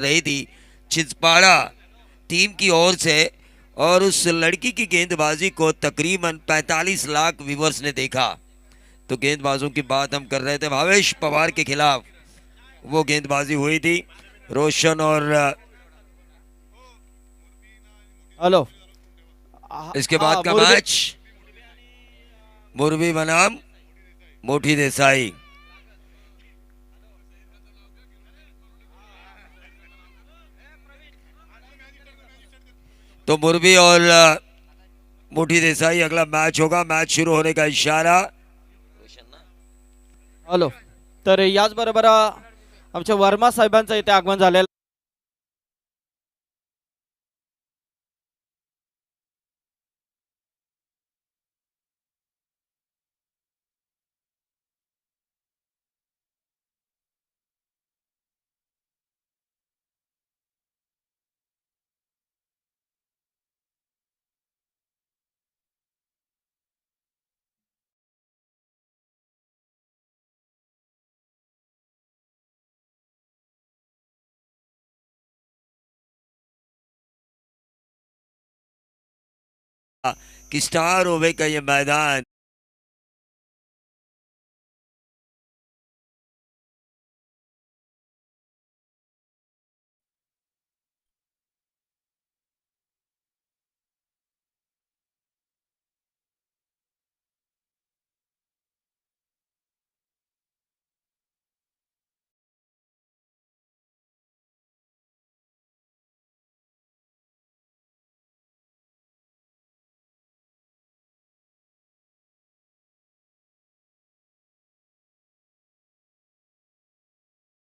रही थी छिंदवाड़ा टीम की ओर से, और उस लड़की की गेंदबाजी को तकरीबन 45 लाख व्यूवर्स ने देखा। तो गेंदबाजों की बात हम कर रहे थे, भावेश पवार के खिलाफ वो गेंदबाजी हुई थी। रोशन और हेलो। इसके बाद हाँ का मुरबी। मैच मुरबी बनाम मोठी देसाई। तो मुरबी और मोठी देसाई अगला मैच होगा। मैच शुरू होने का इशारा। हॅलो. तर याचबरोबर आमच्या वर्मा साहेबांचं इथे आगमन झालेलं. कि स्टार ओवे का ये मैदान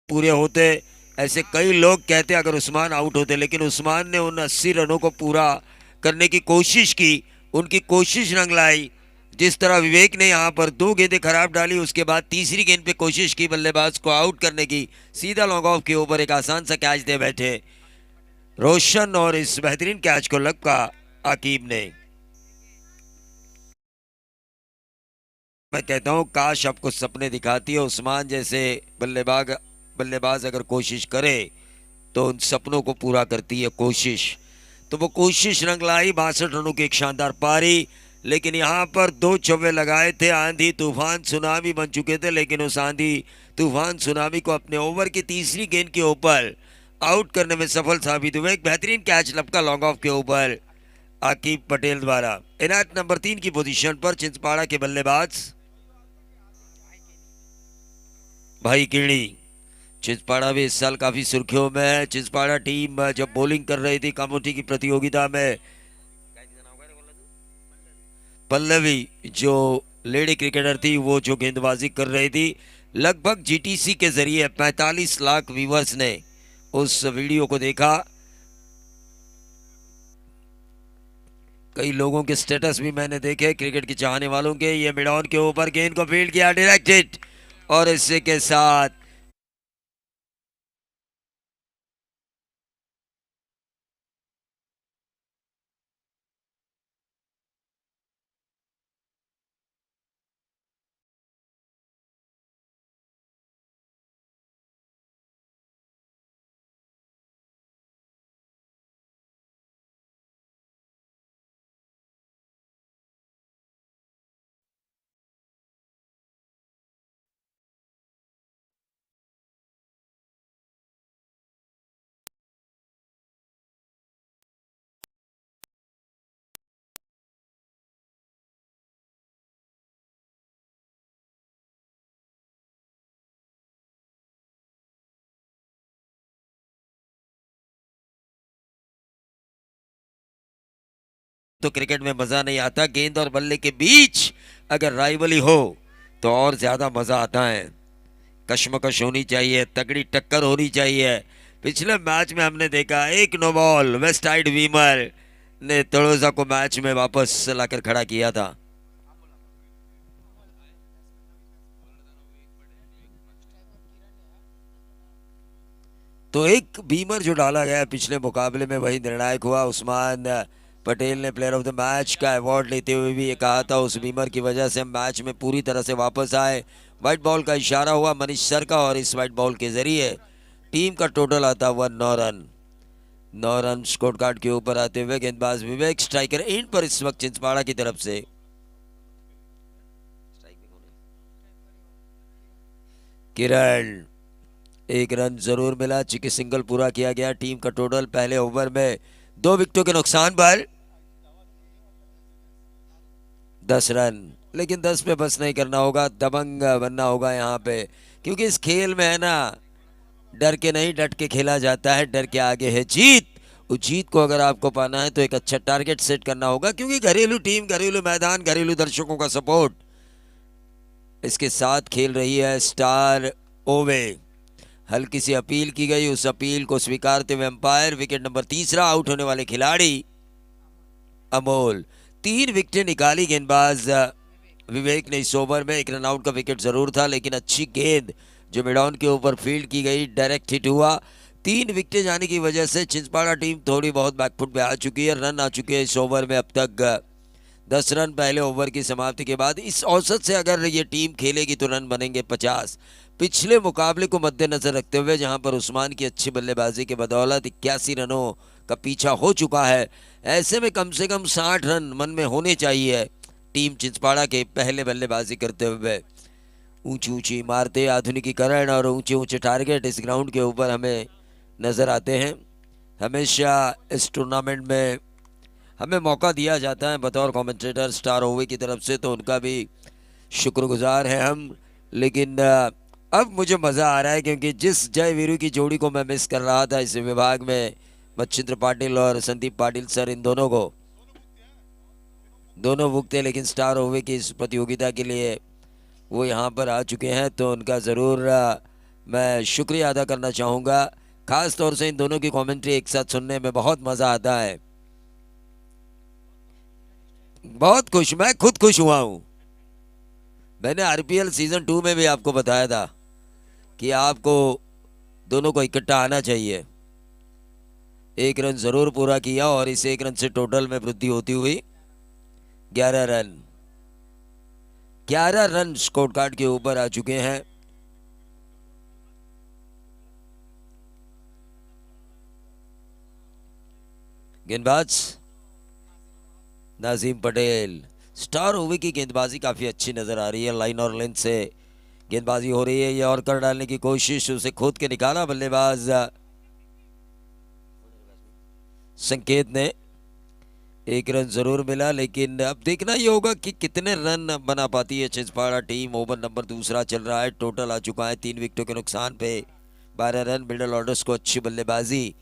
पूरे होते, ऐसे कई लोग कहते अगर उस्मान आउट होते, लेकिन उस्मान ने उन 80 रनों को पूरा करने की कोशिश की। उनकी कोशिश रंग लाई। जिस तरह विवेक ने यहाँ पर 2 गेंदें खराब डाली, उसके बाद तीसरी गेंद पे कोशिश की बल्लेबाज को आउट करने की, सीधा लॉन्ग ऑफ के ऊपर एक आसान सा कैच दे बैठे रोशन, और इस बेहतरीन कैच को लपका आकीब ने। मैं कहता हूं काश आपको सपने दिखाती है उस्मान जैसे बल्लेबाज अगर कोशिश करे तो उन सपनों को पूरा करती है कोशिश। तो वो कोशिश रंग लाई, 62 रनों की एक शानदार पारी। लेकिन यहाँ पर 2 चौवे लगाए थे, आंधी तूफान सुनामी बन चुके थे, लेकिन उस आंधी तूफान सुनामी को अपने ओवर की तीसरी गेंद के ऊपर आउट करने में सफल साबित हुए। एक बेहतरीन कैच लपका लॉन्ग ऑफ के ऊपर आकिब पटेल द्वारा। इनायत नंबर 3 की पोजीशन पर छिंदवाड़ा के बल्लेबाज भाई किरणी। छिंदवाड़ा भी इस साल काफी सुर्खियों में है। छिंदवाड़ा टीम जब बॉलिंग कर रही थी कामोटी की प्रतियोगिता में, पल्लवी जो लेडी क्रिकेटर थी, वो जो गेंदबाजी कर रही थी, लगभग जीटीसी के जरिए 45 लाख व्यूवर्स ने उस वीडियो को देखा। कई लोगों के स्टेटस भी मैंने देखे क्रिकेट के चाहने वालों के। ये मिड ऑन के ऊपर गेंद को फील्ड किया डायरेक्टेड, और इससे के साथ तो क्रिकेट में मजा नहीं आता। गेंद और बल्ले के बीच अगर राइवली हो तो और ज्यादा मजा आता है। कशमकश होनी चाहिए, तगड़ी टक्कर होनी चाहिए। पिछले मैच में हमने देखा एक नो बॉल वेस्ट साइड वीमर ने तड़ोजा को मैच में वापस लाकर खड़ा किया था। तो एक बीमर जो डाला गया पिछले मुकाबले में वही निर्णायक हुआ। उस्मान पटेल ने प्लेयर ऑफ द मैच का अवार्ड लेते हुए भी ये कहा था उस बीमर की वजह से हम मैच में पूरी तरह से वापस आए। वाइट बॉल का इशारा हुआ मनीष सर का, और इस वाइट बॉल के जरिए टीम का टोटल आता हुआ 9 रन। 9 रन स्कोर कार्ड के ऊपर आते हुए गेंदबाज विवेक स्ट्राइकर एंड पर इस वक्त छिंदवाड़ा की तरफ से। किरण, 1 रन जरूर मिला, चूंकि सिंगल पूरा किया गया। टीम का टोटल पहले ओवर में 2 विकेटों के नुकसान पर 10 रन। लेकिन 10 पे बस नहीं करना होगा, दबंग बनना होगा यहाँ पे, क्योंकि इस खेल में है ना, डर के नहीं डट के खेला जाता है। डर के आगे है जीत। उस जीत को अगर आपको पाना है तो एक अच्छा टारगेट सेट करना होगा, क्योंकि घरेलू टीम, घरेलू मैदान, घरेलू दर्शकों का सपोर्ट इसके साथ खेल रही है स्टार ओवे। हल्की सी अपील की गई, उस अपील को स्वीकारते हुए अंपायर विकेट नंबर तीसरा, आउट होने वाले खिलाड़ी अमोल। 3 विकेटें निकाली गेंदबाज विवेक ने इस ओवर में। 1 रन आउट का विकेट जरूर था, लेकिन अच्छी गेंद जो मिडॉन के ऊपर फील्ड की गई, डायरेक्ट हिट हुआ। 3 विकेटें जाने की वजह से छिंदवाड़ा टीम थोड़ी बहुत बैकफुट पे आ चुकी है। रन आ चुके हैं इस ओवर में अब तक 10 रन पहले ओवर की समाप्ति के बाद। इस औसत से अगर ये टीम खेलेगी तो रन बनेंगे 50। पिछले मुकाबले को मद्देनजर रखते हुए, जहां पर उस्मान की अच्छी बल्लेबाजी के बदौलत 81 रनों का पीछा हो चुका है, ऐसे में कम से कम 60 रन मन में होने चाहिए टीम छिंदवाड़ा के पहले बल्लेबाजी करते हुए। ऊंची ऊंची इमारतें, आधुनिकीकरण और ऊंचे ऊंचे टारगेट इस ग्राउंड के ऊपर हमें नज़र आते हैं। हमेशा इस टूर्नामेंट में हमें मौका दिया जाता है बतौर कमेंटेटर स्टार ओवे की तरफ से, तो उनका भी शुक्रगुजार हैं हम। लेकिन अब मुझे मज़ा आ रहा है, क्योंकि जिस जय वीरू की जोड़ी को मैं मिस कर रहा था इस विभाग में, मच्छिंद्र पाटिल और संदीप पाटिल सर, इन दोनों को, दोनों भुगते, लेकिन स्टार ओवे की इस प्रतियोगिता के लिए वो यहाँ पर आ चुके हैं, तो उनका ज़रूर मैं शुक्रिया अदा करना चाहूँगा। ख़ास तौर से इन दोनों की कमेंट्री एक साथ सुनने में बहुत मज़ा आता है। बहुत खुश, मैं खुद खुश हुआ हूँ। मैंने आरपीएल सीजन 2 में भी आपको बताया था कि आपको दोनों को इकट्ठा आना चाहिए। 1 रन जरूर पूरा किया, और इस 1 रन से टोटल में वृद्धि होती हुई 11 रन। 11 रन स्कोर कार्ड के ऊपर आ चुके हैं। गेंदबाज नाजीम पटेल। स्टार ओवे की गेंदबाजी काफ़ी अच्छी नज़र आ रही है। लाइन और लेंथ से गेंदबाजी हो रही है, ये और कर डालने की कोशिश, उसे खोद के निकाला बल्लेबाज संकेत ने। 1 रन जरूर मिला, लेकिन अब देखना ये होगा कि कितने रन बना पाती है छिंदवाड़ा टीम। ओवर नंबर दूसरा चल रहा है, टोटल आ चुका है 3 विकेटों के नुकसान पे 12 रन। मिडल ऑर्डर्स को अच्छी बल्लेबाजी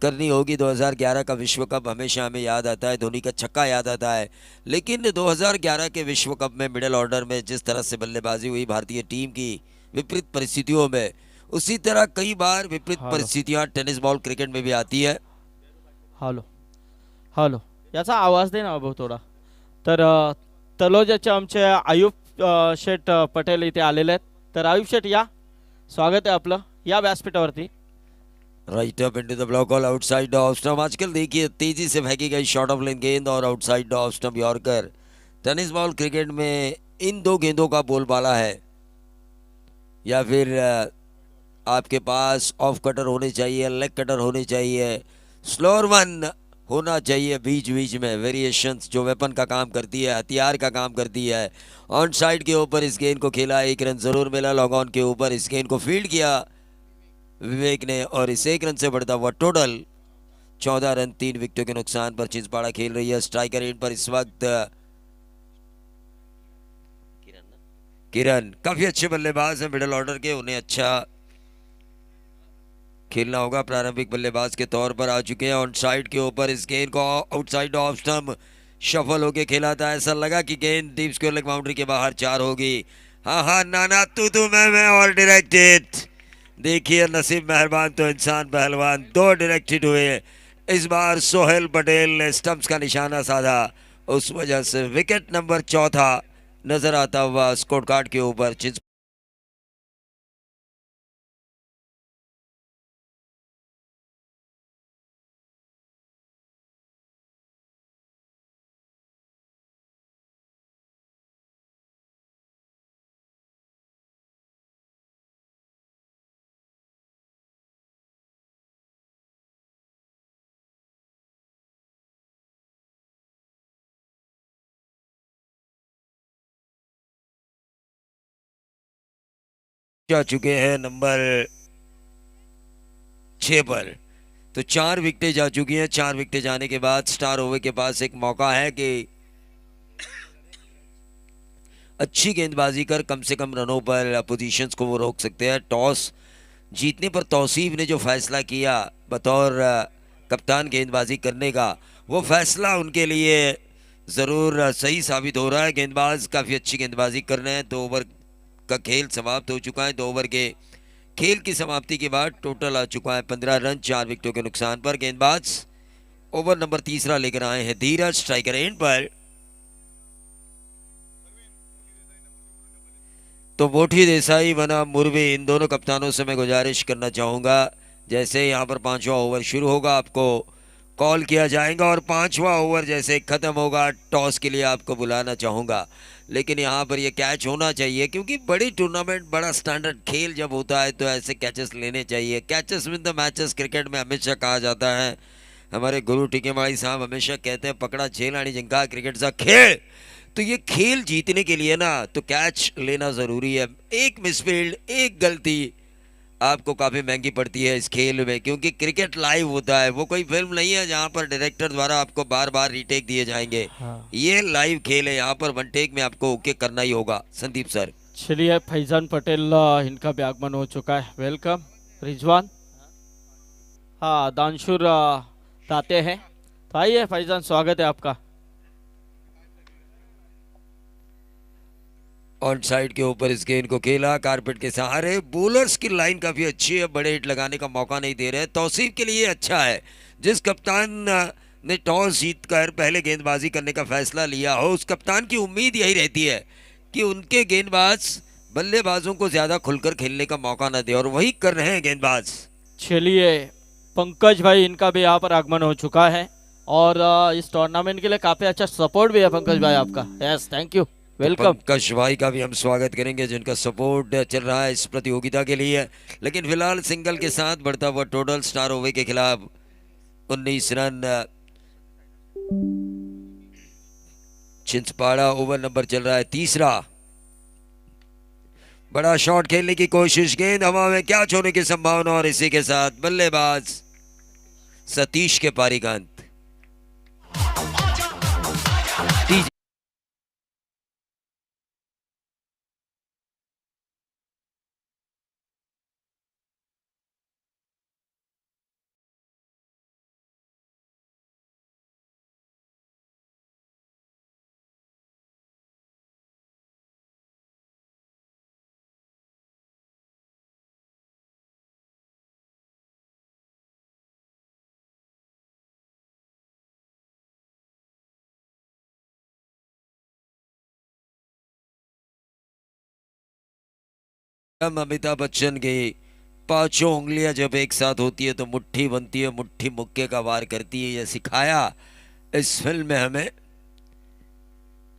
करनी होगी। 2011 का विश्व कप हमेशा हमें याद आता है, धोनी का छक्का याद आता है, लेकिन 2011 के विश्व कप में मिडल ऑर्डर में जिस तरह से बल्लेबाजी हुई भारतीय टीम की विपरीत परिस्थितियों में, उसी तरह कई बार विपरीत हॅलो परिस्थितियां टेनिस बॉल क्रिकेट में भी आती है। हॅलो हॅलो, याचा आवाज दे ना भाऊ थोडा. तर तलोजाचे आमचे आयुब शेठ पटेल इथे आलेले आहेत. तर आयुब शेठ या, स्वागत आहे आपलं या व्यासपीठावरती. Right up into the block all outside of stump. आजकल देखिए तेजी से फेंकी गई शॉर्ट ऑफ लेन गेंद और outside of stump yorker. Tennis ball cricket में इन दो गेंदों का बोलबाला है, या फिर आपके पास ऑफ कटर होने चाहिए, लेग कटर होने चाहिए, स्लोअर वन होना चाहिए बीच बीच में, वेरिएशंस जो वेपन का काम करती है, हथियार का काम करती है। ऑन साइड के ऊपर इस गेंद को खेला, 1 रन जरूर मिला। लॉग ऑन के ऊपर इस गेंद को फील्ड किया विवेक ने, और इस 1 रन से बढ़ता हुआ टोटल 14 रन 3 विकेटों के नुकसान पर छिंदवाड़ा खेल रही है। स्ट्राइकर एंड पर इस वक्त किरण, काफी अच्छे बल्लेबाज हैं मिडल ऑर्डर के, उन्हें अच्छा खेलना होगा। प्रारंभिक बल्लेबाज के तौर पर आ चुके हैं। ऑन साइड के ऊपर इस गेंद को आउटसाइड ऑफ स्टंप शफल होके खेला था। ऐसा लगा कि गेंद डीप स्क्वायर लेग बाउंड्री के बाहर 4 होगी। हाँ हाँ, नाना तू मैं और डायरेक्टेड। देखिए नसीब मेहरबान तो इंसान पहलवान, 2 डायरेक्टेड हुए। इस बार सोहेल पटेल ने स्टंप्स का निशाना साधा, उस वजह से विकेट नंबर चौथा नजर आता हुआ स्कोर कार्ड के ऊपर। जा चुके हैं नंबर 6 पर। तो 4 विकेटें जा चुकी हैं। 4 विकेटें जाने के बाद स्टार ओवर के पास एक मौका है कि अच्छी गेंदबाजी कर कम से कम रनों पर पोजीशंस को वो रोक सकते हैं। टॉस जीतने पर तौसीफ ने जो फैसला किया बतौर कप्तान गेंदबाजी करने का, वो फैसला उनके लिए ज़रूर सही साबित हो रहा है। गेंदबाज काफ़ी अच्छी गेंदबाजी कर रहे हैं। 2 ओवर का खेल समाप्त हो चुका है। 2 ओवर के खेल की समाप्ति के बाद टोटल आ चुका है 15 रन 4 विकेटों के नुकसान पर। गेंदबाज ओवर नंबर तीसरा लेकर आए हैं धीरज, स्ट्राइकर एंड पर। तो मोठी देसाई बना मुरवी, इन दोनों कप्तानों से मैं गुजारिश करना चाहूँगा, जैसे यहाँ पर 5वां ओवर शुरू होगा आपको कॉल किया जाएगा और 5वां ओवर जैसे ख़त्म होगा टॉस के लिए आपको बुलाना चाहूँगा। लेकिन यहाँ पर ये कैच होना चाहिए, क्योंकि बड़ी टूर्नामेंट, बड़ा स्टैंडर्ड खेल जब होता है तो ऐसे कैचेस लेने चाहिए। Catches win the matches cricket में हमेशा कहा जाता है। हमारे गुरु टिकेमाई साहब हमेशा कहते हैं, पकड़ा झेल आणि जिंका क्रिकेट सा खेल। तो ये खेल जीतने के लिए ना तो कैच लेना ज़रूरी है। एक मिसफील्ड, एक गलती आपको काफ़ी महंगी पड़ती है इस खेल में, क्योंकि क्रिकेट लाइव होता है। वो कोई फिल्म नहीं है जहाँ पर डायरेक्टर द्वारा आपको बार बार रीटेक दिए जाएंगे। हाँ। ये लाइव खेल है, यहाँ पर वन टेक में आपको ओके करना ही होगा। संदीप सर। चलिए, फैजान पटेल इनका भी आगमन हो चुका है। वेलकम रिजवान। हाँ, दानशुर ताते हैं। तो आइए फैजान, स्वागत है आपका। ऑन साइड के ऊपर इस गेंद को खेला कारपेट के सहारे। बॉलर्स की लाइन काफ़ी अच्छी है, बड़े हिट लगाने का मौका नहीं दे रहे। तौसीफ के लिए अच्छा है, जिस कप्तान ने टॉस जीतकर पहले गेंदबाजी करने का फैसला लिया हो, उस कप्तान की उम्मीद यही रहती है कि उनके गेंदबाज बल्लेबाजों को ज़्यादा खुलकर खेलने का मौका न दे, और वही कर रहे हैं गेंदबाज। चलिए, पंकज भाई इनका भी यहाँ पर आगमन हो चुका है और इस टूर्नामेंट के लिए काफ़ी अच्छा सपोर्ट भी है पंकज भाई आपका। Yes, thank you, welcome. Pankaj भाई का भी हम स्वागत करेंगे, जिनका सपोर्ट चल रहा है इस प्रतियोगिता के लिए। लेकिन फिलहाल सिंगल के साथ बढ़ता हुआ टोटल स्टार ओवे के खिलाफ 19 रन। छिंदवाड़ा ओवर नंबर चल रहा है तीसरा। बड़ा शॉट खेलने की कोशिश, गेंद हवा में कैच होने की संभावना, और इसी के साथ बल्लेबाज सतीश के पारी का अंत। हम अमिताभ बच्चन की पांचों उंगलियां जब एक साथ होती है तो मुट्ठी बनती है, मुट्ठी मुक्के का वार करती है। यह सिखाया इस फिल्म में हमें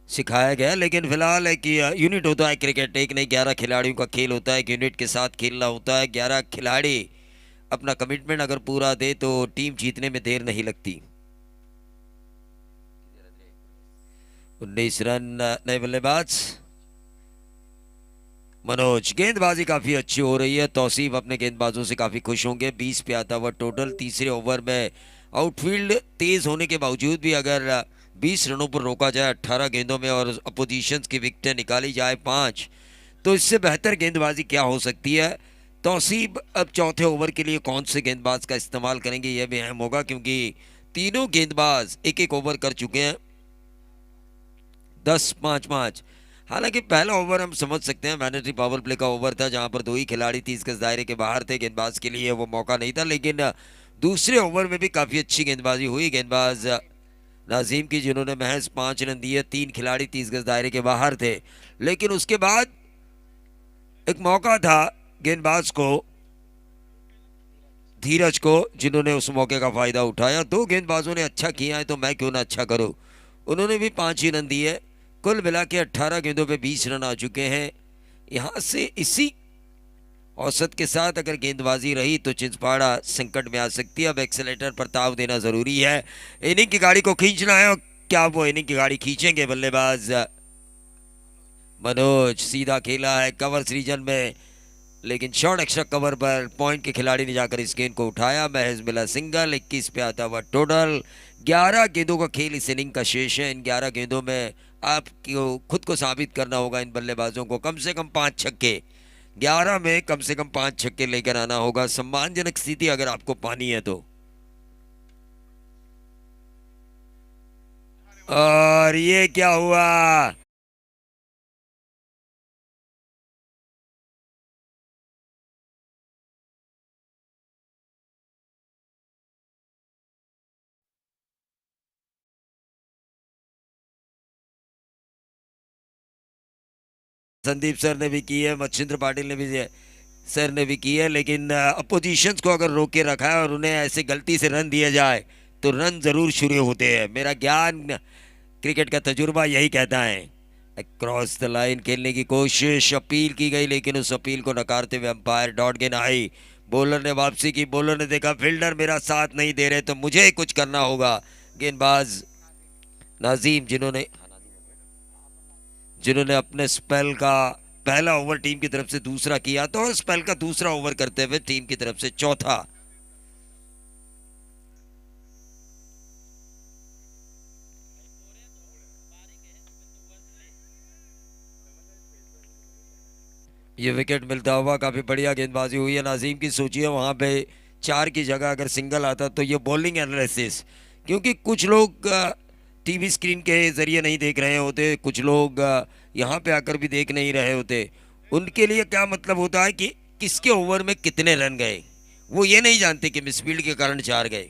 सिखाया गया। लेकिन फिलहाल है कि यूनिट होता है क्रिकेट, एक नहीं 11 खिलाड़ियों का खेल होता है। एक यूनिट के साथ खेलना होता है। 11 खिलाड़ी अपना कमिटमेंट अगर पूरा दे तो टीम जीतने में देर नहीं लगती। 19 रन नए बल्लेबाज मनोज। गेंदबाजी काफी अच्छी हो रही है। तौसीफ अपने गेंदबाजों से काफी खुश होंगे। 20 पे आता हुआ टोटल। तीसरे ओवर में आउटफील्ड तेज होने के बावजूद भी अगर 20 रनों पर रोका जाए 18 गेंदों में, और अपोजिशन की विकेटें निकाली जाए 5, तो इससे बेहतर गेंदबाजी क्या हो सकती है। तौसीफ अब चौथे ओवर के लिए कौन से गेंदबाज का इस्तेमाल करेंगे यह भी अहम होगा, क्योंकि तीनों गेंदबाज एक एक ओवर कर चुके हैं। 10-5-5। हालांकि पहला ओवर हम समझ सकते हैं मैंडेटरी पावर प्ले का ओवर था, जहां पर 2 ही खिलाड़ी 30 गज दायरे के बाहर थे। गेंदबाज के लिए वो मौका नहीं था। लेकिन दूसरे ओवर में भी काफ़ी अच्छी गेंदबाजी हुई गेंदबाज नाजीम की, जिन्होंने महज 5 रन दिए। 3 खिलाड़ी 30 गज दायरे के बाहर थे। लेकिन उसके बाद एक मौका था गेंदबाज को, धीरज को, जिन्होंने उस मौके का फायदा उठाया। 2 गेंदबाजों ने अच्छा किया है तो मैं क्यों ना अच्छा करूं। उन्होंने भी 5 ही रन दिए। कुल मिला के 18 गेंदों पे 20 रन आ चुके हैं। यहाँ से इसी औसत के साथ अगर गेंदबाजी रही तो छिंदवाड़ा संकट में आ सकती है। अब एक्सेलेटर पर ताव देना जरूरी है। इनिंग की गाड़ी को खींचना है, और क्या वो इनिंग की गाड़ी खींचेंगे बल्लेबाज मनोज। सीधा खेला है कवर्स रीजन में, लेकिन शॉर्ट एक्स्ट्रा कवर पर पॉइंट के खिलाड़ी ने जाकर इस गेंद को उठाया। महज मिला सिंगल। 21 पे आता हुआ टोटल। 11 गेंदों का खेल इस इनिंग का शेष है। इन 11 गेंदों में आपको खुद को साबित करना होगा इन बल्लेबाजों को। कम से कम 5 छक्के, 11 में कम से कम 5 छक्के लेकर आना होगा। सम्मानजनक स्थिति अगर आपको पानी है तो। और ये क्या हुआ? संदीप सर ने भी की है, मच्छिंद्र पाटिल ने भी सर ने भी की है, लेकिन अपोजिशंस को अगर रोक के रखा है और उन्हें ऐसे गलती से रन दिया जाए तो रन जरूर शुरू होते हैं। मेरा ज्ञान, क्रिकेट का तजुर्बा यही कहता है। क्रॉस द लाइन खेलने की कोशिश, अपील की गई, लेकिन उस अपील को नकारते हुए अंपायर डॉट गेंद आई। बॉलर ने वापसी की। बॉलर ने देखा फील्डर मेरा साथ नहीं दे रहे तो मुझे कुछ करना होगा। गेंदबाज नाजीम, जिन्होंने अपने स्पेल का पहला ओवर टीम की तरफ से दूसरा किया तो, और स्पेल का दूसरा ओवर करते हुए टीम की तरफ से चौथा। ये विकेट मिलता हुआ काफी बढ़िया गेंदबाजी हुई है नाजीम की। सोचिए वहां पे 4 की जगह अगर सिंगल आता तो ये बॉलिंग एनालिसिस, क्योंकि कुछ लोग टीवी स्क्रीन के जरिए नहीं देख रहे होते, कुछ लोग यहाँ पे आकर भी देख नहीं रहे होते, उनके लिए क्या मतलब होता है कि किसके ओवर में कितने रन गए, वो ये नहीं जानते कि मिसफील्ड के कारण 4 गए।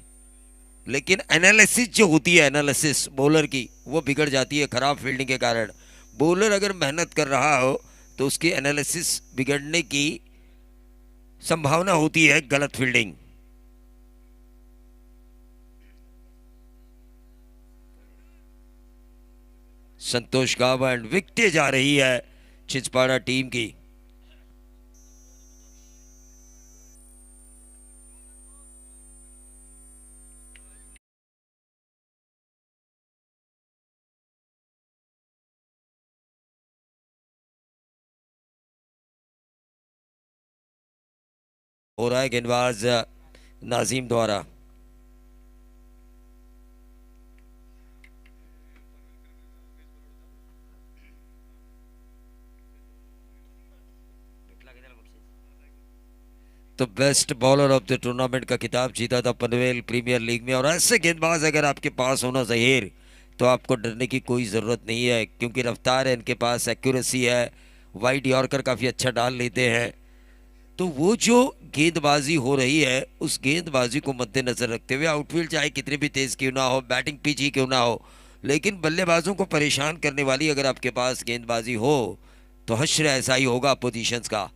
लेकिन एनालिसिस जो होती है, एनालिसिस बॉलर की, वो बिगड़ जाती है खराब फील्डिंग के कारण। बॉलर अगर मेहनत कर रहा हो तो उसकी एनालिसिस बिगड़ने की संभावना होती है गलत फील्डिंग। संतोष गावंड, विकेटें जा रही है छिंदवाड़ा टीम की। हो रहा है गेंदबाज नाजीम द्वारा। तो best bowler of the tournament का खिताब जीता था पनवेल प्रीमियर लीग में। और ऐसे गेंदबाज अगर आपके पास होना ज़हीर, तो आपको डरने की कोई ज़रूरत नहीं है, क्योंकि रफ्तार है इनके पास, एक्यूरेसी है, वाइड यॉर्कर काफ़ी अच्छा डाल लेते हैं। तो वो जो गेंदबाजी हो रही है, उस गेंदबाजी को मद्देनजर रखते हुए आउटफील्ड चाहे कितनी भी तेज़ क्यों ना हो, बैटिंग पिच ही क्यों ना हो, लेकिन बल्लेबाजों को परेशान करने वाली अगर आपके पास गेंदबाजी हो तो हश्र ऐसा ही होगा अपोजिशंस का।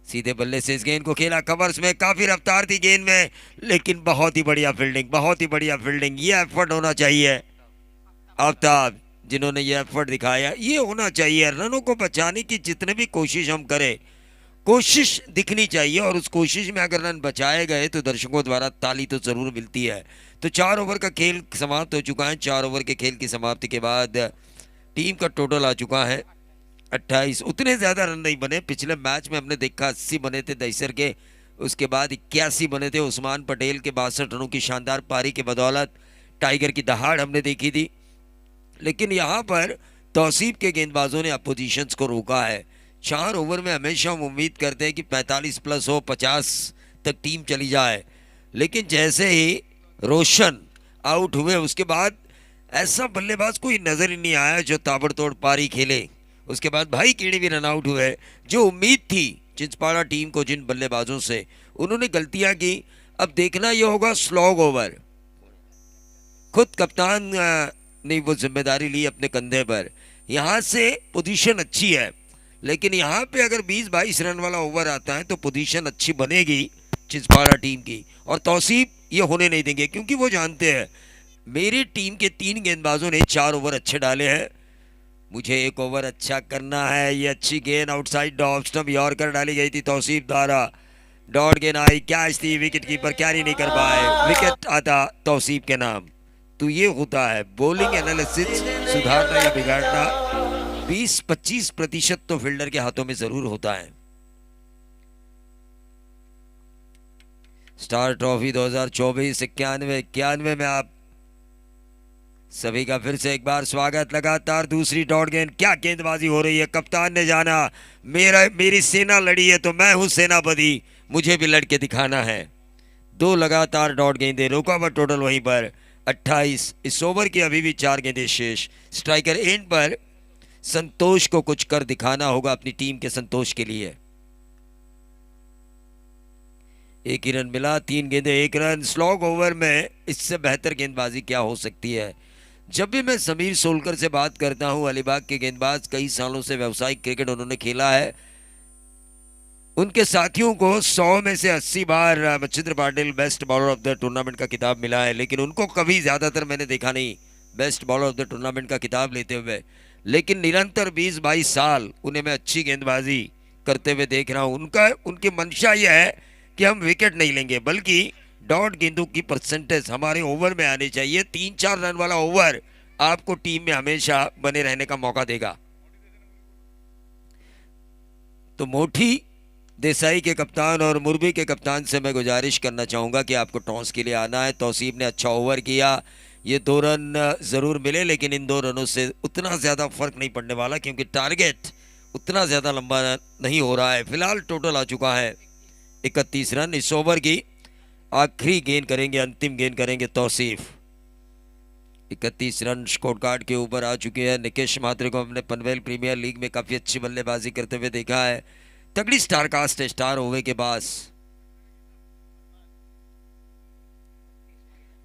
सीधे बल्ले से इस गेंद को खेला कवर्स में, काफी रफ्तार थी गेंद में, लेकिन बहुत ही बढ़िया फील्डिंग, बहुत ही बढ़िया फील्डिंग। ये एफर्ट होना चाहिए आफ्ताब, जिन्होंने ये एफर्ट दिखाया, ये होना चाहिए। रनों को बचाने की जितने भी कोशिश हम करें, कोशिश दिखनी चाहिए, और उस कोशिश में अगर रन बचाए गए तो दर्शकों द्वारा ताली तो जरूर मिलती है। तो 4 ओवर का खेल समाप्त हो चुका है। 4 ओवर के खेल की समाप्ति के बाद टीम का टोटल आ चुका है 28। उतने ज़्यादा रन नहीं बने। पिछले मैच में हमने देखा 80 बने थे दैसर के, उसके बाद 81 बने थे उस्मान पटेल के 62 रनों की शानदार पारी के बदौलत। टाइगर की दहाड़ हमने देखी थी, लेकिन यहाँ पर तौसीफ के गेंदबाजों ने अपोजिशंस को रोका है। 4 ओवर में हमेशा हम उम्मीद करते हैं कि 45 प्लस हो, 50 तक टीम चली जाए, लेकिन जैसे ही रोशन आउट हुए उसके बाद ऐसा बल्लेबाज कोई नज़र ही नहीं आया जो ताबड़तोड़ पारी खेले। उसके बाद भाई कीड़ी भी रन आउट हुए। जो उम्मीद थी चिंचपाड़ा टीम को जिन बल्लेबाजों से, उन्होंने गलतियां की। अब देखना यह होगा स्लॉग ओवर। खुद कप्तान ने वो जिम्मेदारी ली अपने कंधे पर। यहाँ से पोजीशन अच्छी है, लेकिन यहाँ पे अगर 20-22 रन वाला ओवर आता है तो पोजीशन अच्छी बनेगी चिंचपाड़ा टीम की, और तौसीफ ये होने नहीं देंगे, क्योंकि वो जानते हैं मेरी टीम के 3 गेंदबाजों ने 4 ओवर अच्छे डाले हैं, मुझे 1 ओवर अच्छा करना है। ये अच्छी गेंद आउटसाइड ऑफ स्टंप यॉर्कर डाली गई थी तौसीफ द्वारा। डॉट गेंद आई, कैच थी, विकेट कीपर कैरी नहीं कर पाए, विकेट आता तौसीफ के नाम। तो ये होता है बॉलिंग एनालिसिस, सुधारना या बिगाड़ना 20-25% तो फील्डर के हाथों में जरूर होता है। स्टार ट्रॉफी 2024 91 में आप सभी का फिर से एक बार स्वागत। लगातार दूसरी डॉट गेंद, क्या गेंदबाजी हो रही है। कप्तान ने जाना, मेरी सेना लड़ी है तो मैं हूं सेनापति, मुझे भी लड़के दिखाना है। दो लगातार डॉट गेंदें, रुकावट टोटल वहीं पर 28। इस ओवर की अभी भी 4 गेंदें शेष। स्ट्राइकर एंड पर संतोष को कुछ कर दिखाना होगा अपनी टीम के संतोष के लिए। एक ही रन मिला, 3 गेंदें 1 रन। स्लॉग ओवर में इससे बेहतर गेंदबाजी क्या हो सकती है। जब भी मैं समीर सोलकर से बात करता हूं, अलीबाग के गेंदबाज, कई सालों से व्यावसायिक क्रिकेट उन्होंने खेला है। उनके साथियों को 100 में से 80 बार Machhindra Patil best bowler of the tournament का खिताब मिला है, लेकिन उनको कभी ज्यादातर मैंने देखा नहीं best bowler of the tournament का खिताब लेते हुए। लेकिन निरंतर 20-22 साल उन्हें मैं अच्छी गेंदबाजी करते हुए देख रहा हूं। उनकी मंशा यह है कि हम विकेट नहीं लेंगे, बल्कि डॉट गेंदों की परसेंटेज हमारे ओवर में आनी चाहिए। 3-4 रन वाला ओवर आपको टीम में हमेशा बने रहने का मौका देगा। तो मोठी देसाई के कप्तान और मुरबी के कप्तान से मैं गुजारिश करना चाहूँगा कि आपको टॉस के लिए आना है। तौसीफ ने अच्छा ओवर किया, ये 2 रन ज़रूर मिले, लेकिन इन 2 रनों से उतना ज़्यादा फर्क नहीं पड़ने वाला, क्योंकि टारगेट उतना ज़्यादा लंबा नहीं हो रहा है। फिलहाल टोटल आ चुका है 31 रन। इस ओवर की आखिरी गेंद करेंगे, अंतिम गेंद करेंगे तौसीफ। 31 रन स्कोर कार्ड के ऊपर आ चुके हैं। निकेश मात्रे को हमने पनवेल प्रीमियर लीग में काफ़ी अच्छी बल्लेबाजी करते हुए देखा है। तगड़ी स्टार कास्ट है, स्टार होवे के पास।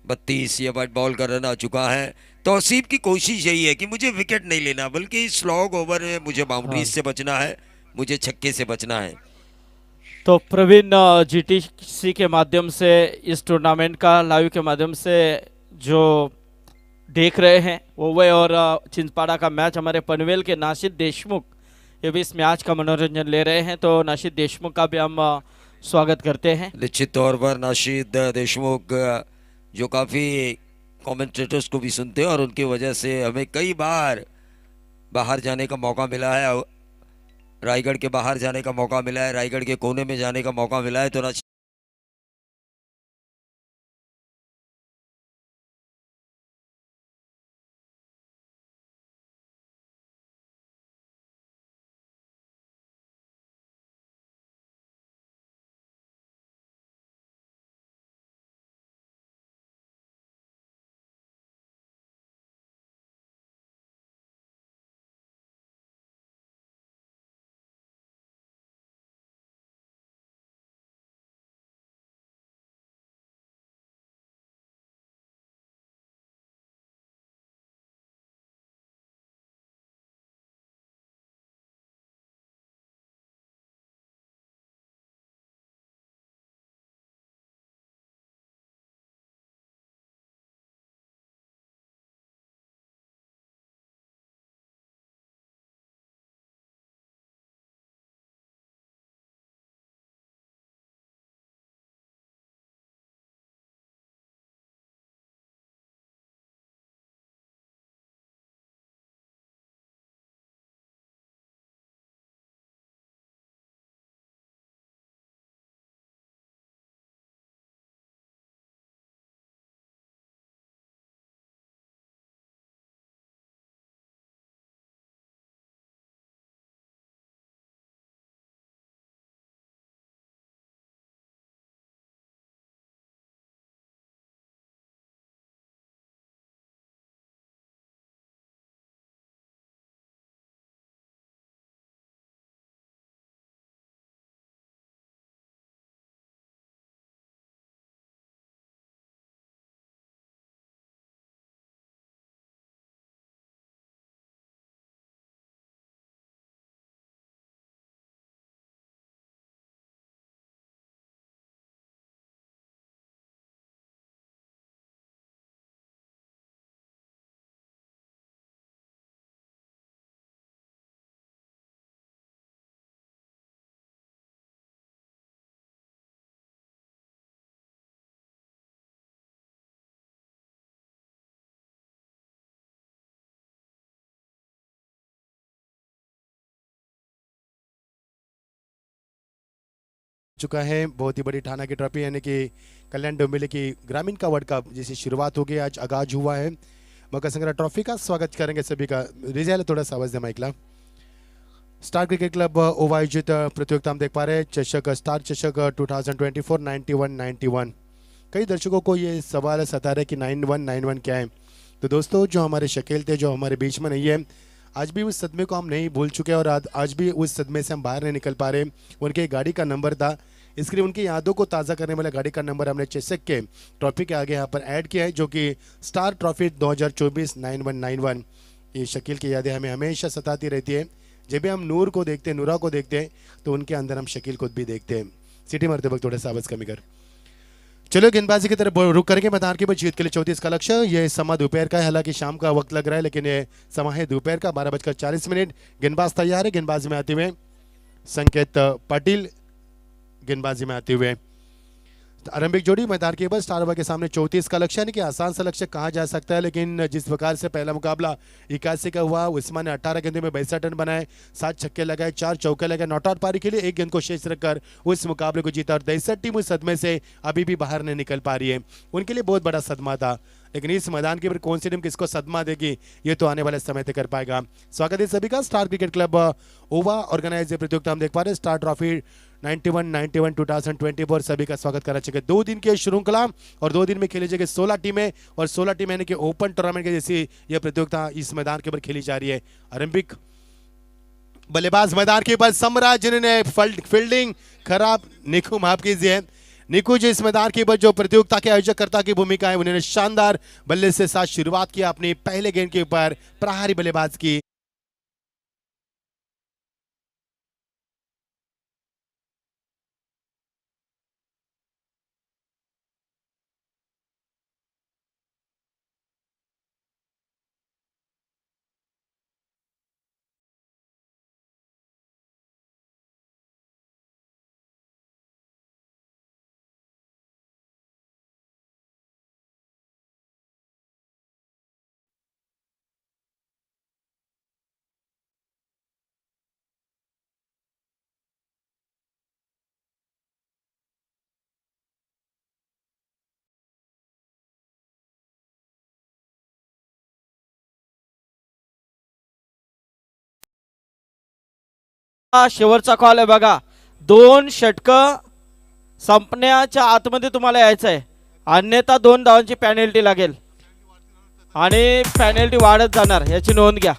32 ये वाइट बॉल का रन आ चुका है। तौसीफ की कोशिश यही है कि मुझे विकेट नहीं लेना, बल्कि स्लॉग ओवर में मुझे बाउंड्रीज हाँ। से बचना है, मुझे छक्के से बचना है। तो प्रवीण जीटीसी के माध्यम से इस टूर्नामेंट का लाइव के माध्यम से जो देख रहे हैं ओवे और चिंचपाड़ा का मैच, हमारे पनवेल के नाशिद देशमुख ये भी इस मैच का मनोरंजन ले रहे हैं। तो नाशिद देशमुख का भी हम स्वागत करते हैं। निश्चित तौर पर नाशिद देशमुख जो काफ़ी कमेंटेटर्स को भी सुनते हैं और उनकी वजह से हमें कई बार बाहर जाने का मौका मिला है, रायगढ़ के बाहर जाने का मौका मिला है, रायगढ़ के कोने में जाने का मौका मिला है। तो चुका है। बहुत ही बड़ी ठाना की ट्रॉफी यानी कि कल्याण डोंबिवली की ग्रामीण का वर्ल्ड कप जिसकी शुरुआत हो गई, आज आगाज हुआ है। मकर संक्रांति ट्रॉफी का स्वागत करेंगे सभी का। रिजल्ट थोड़ा सा आवाज दे माइकला। स्टार क्रिकेट क्लब ओवा आयोजित प्रतियोगिता हम देख पा रहे हैं, चषक स्टार चषक 2024 91 कई दर्शकों को ये सवाल सता रहे कि 91 क्या है। तो दोस्तों, जो हमारे शकील थे, जो हमारे बीच में नहीं है, आज भी उस सदमे को हम नहीं भूल चुके और आज भी उस सदमे से हम बाहर नहीं निकल पा रहे। उनके गाड़ी का नंबर था, इसके लिए उनकी यादों को ताज़ा करने वाला गाड़ी का नंबर हमने चेसक के ट्रॉफी के आगे यहाँ पर ऐड किया है, जो कि स्टार ट्रॉफी 2024 9191। ये शकील की यादें हमें हमेशा सताती रहती है। जब भी हम नूर को देखते हैं, नूरा को देखते हैं, तो उनके अंदर हम शकील को भी देखते हैं। सिटी मरते वक्त थोड़ा सा आवाज़ कमी कर। चलो गेंदबाजी की तरफ रुक करके मैदान के ऊपर जीत के लिए 34 का लक्ष्य। ये समा दोपहर का है, हालांकि शाम का वक्त लग रहा है, लेकिन ये समा है दोपहर का 12:40। गेंदबाज तैयार है। गेंदबाजी में आते हुए संकेत पाटिल गेंदबाजी में आते हुए आरंभिक जोड़ी मैदान के ऊपर स्टार ओवर के सामने 34 का लक्ष्य, यानी कि आसान सा लक्ष्य कहा जा सकता है, लेकिन जिस प्रकार से पहला मुकाबला 81 का हुआ, उस्मान ने 18 गेंदों में 62 रन बनाए, 7 छक्के लगाए, 4 चौके लगाए, नॉट आउट पारी के लिए 1 गेंद को शेष रखकर उस मुकाबले को जीता। और 63 टीम उस सदमे से अभी भी बाहर नहीं निकल पा रही है। उनके लिए बहुत बड़ा सदमा था, लेकिन इस मैदान के ऊपर कौन सी टीम किसको सदमा देगी, ये तो आने वाले समय तक कर पाएगा। स्वागत है सभी का। स्टार क्रिकेट क्लब ओवा ऑर्गेनाइज प्रतियोगिता हम देख पा रहे हैं, स्टार ट्रॉफी 91 2024। सभी का स्वागत करना चाहिए। 2 दिन की श्रृंखला और 2 दिन में खेली जाएगी 16 टीमें, और 16 टीमें यानी कि ओपन टूर्नामेंट के जैसी यह प्रतियोगिता इस मैदान के ऊपर खेली जा रही है। आरंभिक बल्लेबाज मैदान के ऊपर सम्राट, जिन्होंने फील्डिंग खराब, निकू माफ कीजिए, निकू जी इस मैदान के ऊपर जो प्रतियोगिता के आयोजकर्ता की भूमिका है, उन्होंने शानदार बल्ले से साथ शुरुआत की अपनी पहले गेंद के ऊपर प्रहारी बल्लेबाज की। शेवटचा कॉल आहे बघा. 2 षटकं संपण्याच्या आतमध्ये तुम्हाला यायचं आहे, अन्यथा 2 धावांची पॅनल्टी लागेल आणि पॅनल्टी वाढत जाणार, याची नोंद घ्या.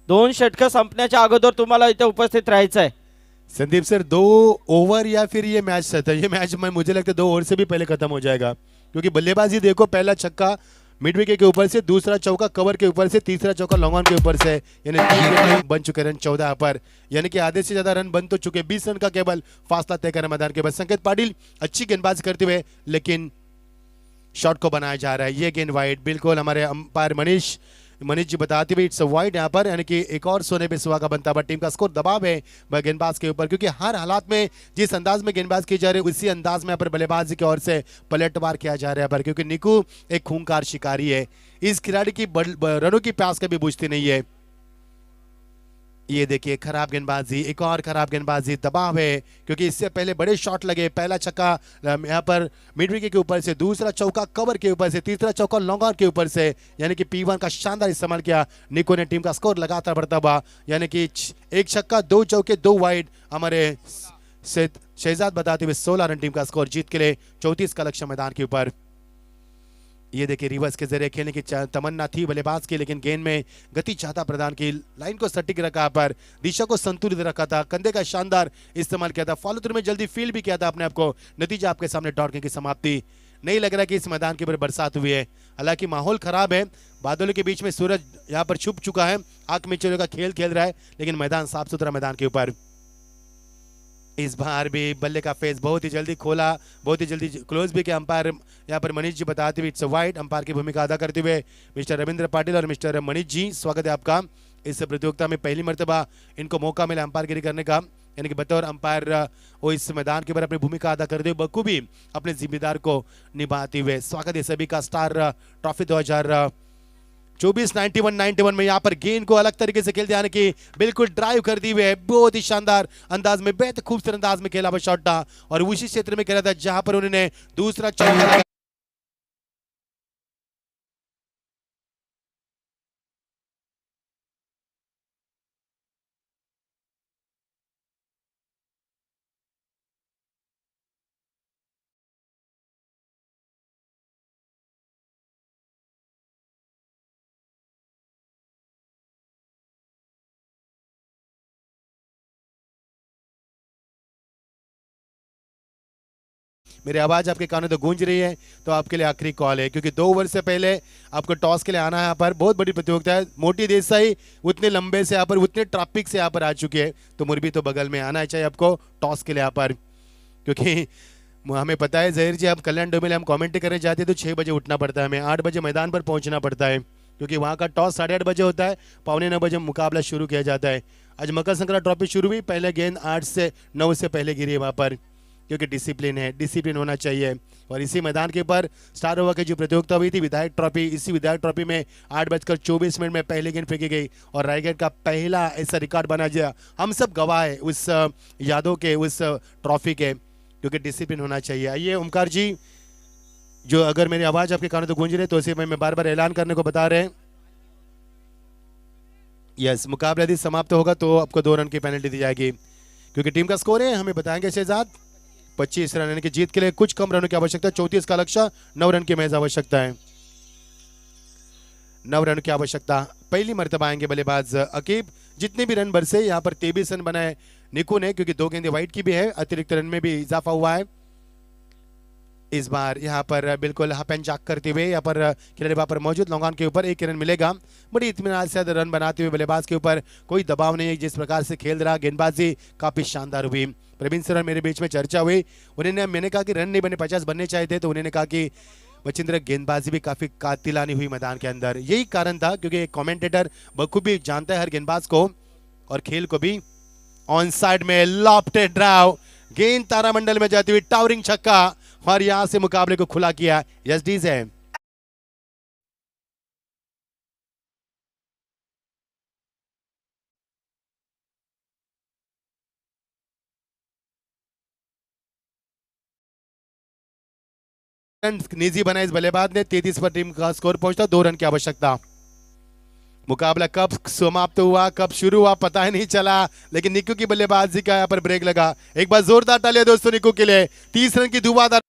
2 षटकं संपण्याच्या अगोदर तुम्हाला इथे उपस्थित राहायचं आहे. संदीप सर, 2 ओवर या फिर ये मैच रहता है, ये मैच में मुझे लगता है 2 ओवर से भी पहले खत्म हो जाएगा, क्योंकि बल्लेबाजी देखो, पहला छक्का मिड विकेट के ऊपर से, दूसरा चौका कवर के ऊपर से, तीसरा चौका लॉन्ग ऑन के ऊपर से, यानी 3 विकेट बन चुके रन 14 पर, यानी कि आधे से ज्यादा रन बन तो चुके। 20 रन का केवल फासला तय करना मैदान के बाद। संकेत पाटिल अच्छी गेंदबाजी करते हुए, लेकिन शॉट को बनाया जा रहा है, ये गेंद वाइड। बिल्कुल हमारे अंपायर मनीष जी बताते हुए इट्स वाइड यहाँ पर, यानी कि एक और सोने पे सुहा का बनता है। टीम का स्कोर दबाव है गेंदबाज के ऊपर, क्योंकि हर हालात में जिस अंदाज में गेंदबाज की जा रही है, उसी अंदाज में यहाँ पर बल्लेबाजी की ओर से पलटवार किया जा रहा है पर, क्योंकि निकू एक खूंखार शिकारी है, इस खिलाड़ी की रनों की प्यास कभी बुझती नहीं है। ये देखिए खराब गेंदबाजी, एक और खराब गेंदबाजी, दबाव है, क्योंकि इससे पहले बड़े शॉट लगे। पहला छक्का यहाँ पर मिड विकेट के ऊपर से, दूसरा चौका कवर के ऊपर से, तीसरा चौका लॉन्ग ऑन के ऊपर से, यानी कि P1 का शानदार इस्तेमाल किया निको ने। टीम का स्कोर लगातार बढ़ता हुआ, यानी कि 1 छक्का 2 चौके 2 वाइड। हमारे शहजाद बताते हुए 16 रन टीम का स्कोर, जीत के लिए 34 का लक्ष्य मैदान के ऊपर। ये देखिए रिवर्स के जरिए खेलने की तमन्ना थी बल्लेबाज की, लेकिन गेंद में गति चाहता प्रदान की, लाइन को सटीक रखा पर, दिशा को संतुलित रखा था, कंधे का शानदार इस्तेमाल किया था, फॉलो थ्रू में जल्दी फील भी किया था अपने आप को। नतीजा आपके सामने डॉट की समाप्ति। नहीं लग रहा कि इस मैदान के ऊपर बरसात हुई है, हालांकि माहौल खराब है, बादलों के बीच में सूरज यहाँ पर छुप चुका है, आंख में चोरों का खेल खेल रहा है, लेकिन मैदान साफ सुथरा मैदान के ऊपर। इस बार भी बल्ले का फेस बहुत ही जल्दी खोला, बहुत ही जल्दी क्लोज भी किया अंपायर यहाँ पर मनीष जी बताते हुए इट्स वाइड। अंपायर की भूमिका अदा करते हुए मिस्टर रविंद्र पाटिल और मिस्टर मनीष जी, स्वागत है आपका। इस प्रतियोगिता में पहली मर्तबा इनको मौका मिला अंपायरगिरी करने का, यानी कि बतौर अंपायर वो इस मैदान के ऊपर अपनी भूमिका अदा करते हुए बखूबी अपने जिम्मेदार को निभाते हुए। स्वागत है सभी का स्टार ट्रॉफी 24-91 में यहाँ पर गेंद को अलग तरीके से खेलते आने की बिल्कुल ड्राइव कर दी हुई है, बहुत ही शानदार अंदाज में, बेहद खूबसूरत अंदाज में खेला हुआ शॉट था और उसी क्षेत्र में खेला था जहां पर उन्होंने दूसरा चौका लगाया। मेरी आवाज आपके कानों तो गूंज रही है, तो आपके लिए आखिरी कॉल है, क्योंकि 2 ओवर से पहले आपको टॉस के लिए आना है। यहाँ पर बहुत बड़ी प्रतियोगिता है, मोटी देसाई उतने लंबे से यहाँ पर, उतने ट्रैफिक से यहाँ पर आ चुके हैं, तो मुरबी तो बगल में आना चाहिए आपको टॉस के लिए यहाँ पर, क्योंकि हमें पता है जहीर जी, आप कल्याण डोमेल हम कमेंट्री करने जाते हैं तो 6 बजे उठना पड़ता है, हमें 8 बजे मैदान पर पहुंचना पड़ता है, क्योंकि वहाँ का टॉस 8:30 बजे होता है, 8:45 बजे मुकाबला शुरू किया जाता है। आज मकर संक्रांति ट्रॉफी शुरू हुई, पहले गेंद 8 से 9 से पहले गिरी है वहाँ पर, क्योंकि डिसिप्लिन है, डिसिप्लिन होना चाहिए। और इसी मैदान के ऊपर स्टार ओवर की जो प्रतियोगिता हुई थी विधायक ट्रॉफी, इसी विधायक ट्रॉफी में 8:24 में पहली गेंद फेंकी गई और रायगढ़ का पहला ऐसा रिकॉर्ड बना दिया। हम सब गवाह है उस यादों के, उस ट्रॉफी के, क्योंकि डिसिप्लिन होना चाहिए। आइए ओमकार जी, जो अगर मेरी आवाज आपके कानों तो गूंज रही है, तो इसे मैं बार बार ऐलान करने को बता रहे हैं। यस, मुकाबला यदि समाप्त होगा तो आपको 2 रन की पेनल्टी दी जाएगी, क्योंकि टीम का स्कोर है, हमें बताएंगे शहजाद 25 रन, यानी कि जीत के लिए कुछ कम रनों की आवश्यकता है। 34 का लक्ष्य, 9 रन की महज आवश्यकता है, 9 रन की आवश्यकता। पहली मर्तबा आएंगे बल्लेबाज अकीब, जितने भी रन बरसे यहाँ पर 23 रन बनाए निकू ने, क्योंकि 2 गेंदें वाइट की भी है, अतिरिक्त रन में भी इजाफा हुआ है। इस बार यहाँ पर बिल्कुल हाफ एंड जाक करते हुए यहाँ पर खिलाड़ी वहां पर मौजूद, लॉन्ग ऑन के ऊपर 1 रन मिलेगा। बड़ी इत्मीनान से रन बनाते हुए बल्लेबाज के ऊपर कोई दबाव नहीं है, जिस प्रकार से खेल रहा, गेंदबाजी काफी शानदार हुई। प्रवीण सर मेरे बीच में चर्चा हुई, उन्होंने, मैंने कहा कि रन नहीं बने, 50 बनने चाहिए थे, तो उन्होंने कहा कि मचिंद्र गेंदबाजी भी काफी कातिलानी हुई मैदान के अंदर। यही कारण था, क्योंकि कमेंटेटर बखूबी जानता है हर गेंदबाज को और खेल को भी। ऑन साइड में लॉफ्टेड ड्राइव, गेंद तारामंडल में जाती हुई टावरिंग छक्का, और यहां से मुकाबले को खुला किया यजडीज है। निजी बना इस बल्लेबाज ने, 33 पर टीम का स्कोर पहुंचता, 2 रन की आवश्यकता। मुकाबला कब समाप्त हुआ, कब शुरू हुआ पता ही नहीं चला, लेकिन निक्कू की बल्लेबाजी का यहाँ पर ब्रेक लगा। एक बार जोरदार तालियां दोस्तों निक्कू के लिए, 30 रन की धुआंधार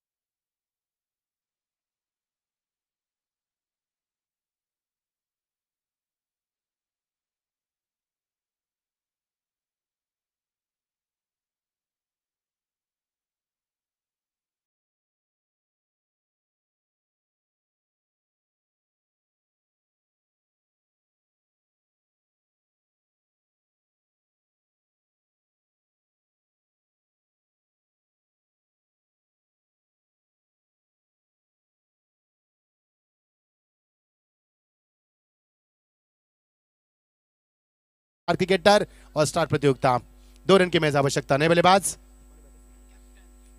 क्रिकेटर और स्टार प्रतियोगिता, 2 रन की महज आवश्यकता। नए बल्लेबाज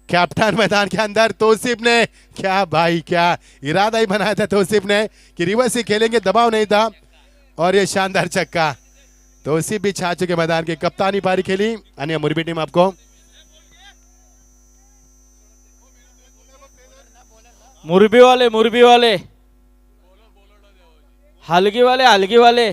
कैप्टन मैदान के अंदर, तौसीफ ने, क्या भाई क्या इरादा ही बनाया था तौसीफ ने कि रिवर्स ही खेलेंगे, दबाव नहीं था, और ये शानदार छक्का। तौसीफ भी छा चुके मैदान की, कप्तानी पारी खेली। अन्य मुरबी टीम आपको मुरबी वाले हलगी वाले